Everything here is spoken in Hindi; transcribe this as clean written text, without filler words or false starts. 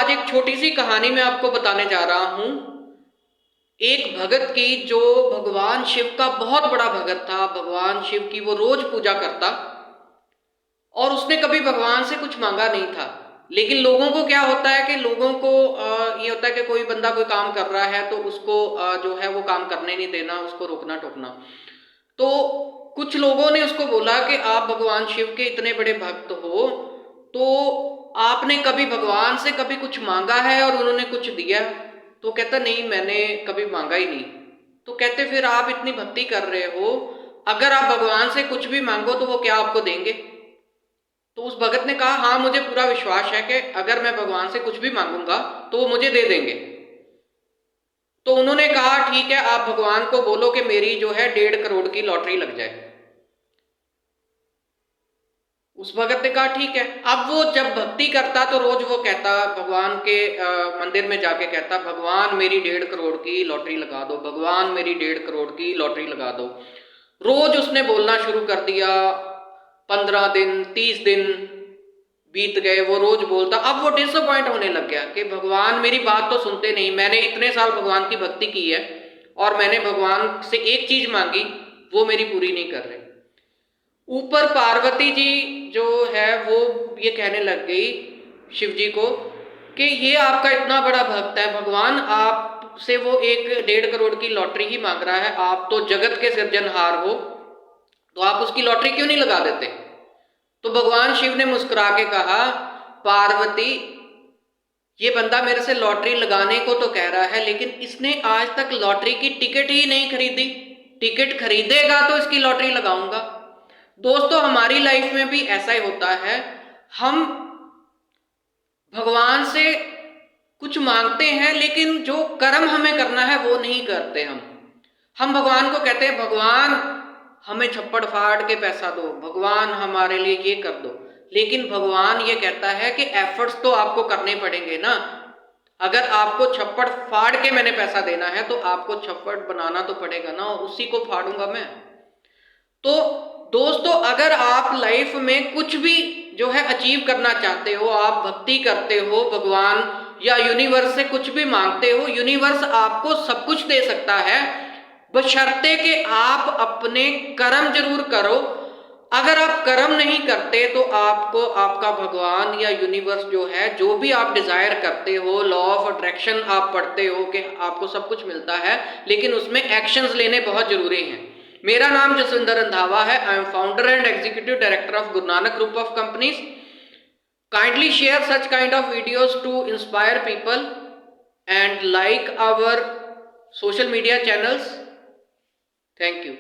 आज एक छोटी सी कहानी मैं आपको बताने जा रहा हूं, एक भगत की जो भगवान शिव का बहुत बड़ा भगत था। भगवान शिव की वो रोज पूजा करता और उसने कभी भगवान से कुछ मांगा नहीं था। लेकिन लोगों को क्या होता है कि लोगों को ये होता है कि कोई बंदा कोई काम कर रहा है तो उसको जो है वो काम करने नहीं देना, उसको रोकना टोकना। तो कुछ लोगों ने उसको बोला कि आप भगवान शिव के इतने बड़े भक्त हो, तो आपने कभी भगवान से कभी कुछ मांगा है और उन्होंने कुछ दिया? तो कहता नहीं, मैंने कभी मांगा ही नहीं। तो कहते फिर आप इतनी भक्ति कर रहे हो, अगर आप भगवान से कुछ भी मांगो तो वो क्या आपको देंगे? तो उस भगत ने कहा हाँ, मुझे पूरा विश्वास है कि अगर मैं भगवान से कुछ भी मांगूंगा तो वो मुझे दे देंगे। तो उन्होंने कहा ठीक है, आप भगवान को बोलो कि मेरी जो है 1.5 करोड़ की लॉटरी लग जाए। उस भगत ने कहा ठीक है। अब वो जब भक्ति करता तो रोज वो कहता भगवान के मंदिर में जाके कहता, भगवान मेरी 1.5 करोड़ की लॉटरी लगा दो, भगवान मेरी 1.5 करोड़ की लॉटरी लगा दो। रोज उसने बोलना शुरू कर दिया। 15 दिन 30 दिन बीत गए, वो रोज बोलता। अब वो डिसअपॉइंट होने लग गया कि भगवान मेरी बात तो सुनते नहीं, मैंने इतने साल भगवान की भक्ति की है और मैंने भगवान से एक चीज मांगी, वो मेरी पूरी नहीं कर रहे। ऊपर पार्वती जी जो है वो ये कहने लग गई शिव जी को कि ये आपका इतना बड़ा भक्त है, भगवान आपसे वो एक 1.5 करोड़ की लॉटरी ही मांग रहा है, आप तो जगत के सृजनहार हो, तो आप उसकी लॉटरी क्यों नहीं लगा देते? तो भगवान शिव ने मुस्कुरा के कहा, पार्वती ये बंदा मेरे से लॉटरी लगाने को तो कह रहा है, लेकिन इसने आज तक लॉटरी की टिकट ही नहीं खरीदी। टिकट खरीदेगा तो इसकी लॉटरी लगाऊंगा। दोस्तों, हमारी लाइफ में भी ऐसा ही होता है। हम भगवान से कुछ मांगते हैं लेकिन जो कर्म हमें करना है वो नहीं करते। हम भगवान को कहते हैं भगवान हमें छप्पड़ फाड़ के पैसा दो, भगवान हमारे लिए ये कर दो। लेकिन भगवान ये कहता है कि एफर्ट्स तो आपको करने पड़ेंगे ना। अगर आपको छप्पड़ फाड़ के मैंने पैसा देना है तो आपको छप्पड़ बनाना तो पड़ेगा ना, और उसी को फाड़ूंगा मैं। तो दोस्तों, अगर आप लाइफ में कुछ भी जो है अचीव करना चाहते हो, आप भक्ति करते हो भगवान या यूनिवर्स से कुछ भी मांगते हो, यूनिवर्स आपको सब कुछ दे सकता है, बशर्ते कि आप अपने कर्म जरूर करो। अगर आप कर्म नहीं करते तो आपको आपका भगवान या यूनिवर्स जो है, जो भी आप डिजायर करते हो, लॉ ऑफ अट्रैक्शन आप पढ़ते हो कि आपको सब कुछ मिलता है, लेकिन उसमें एक्शंस लेने बहुत जरूरी हैं। मेरा नाम जसविंदर रंधावा है। I am founder and executive director of Guru Nanak group of companies. Kindly share such kind of videos to inspire people and like our social media channels. Thank you.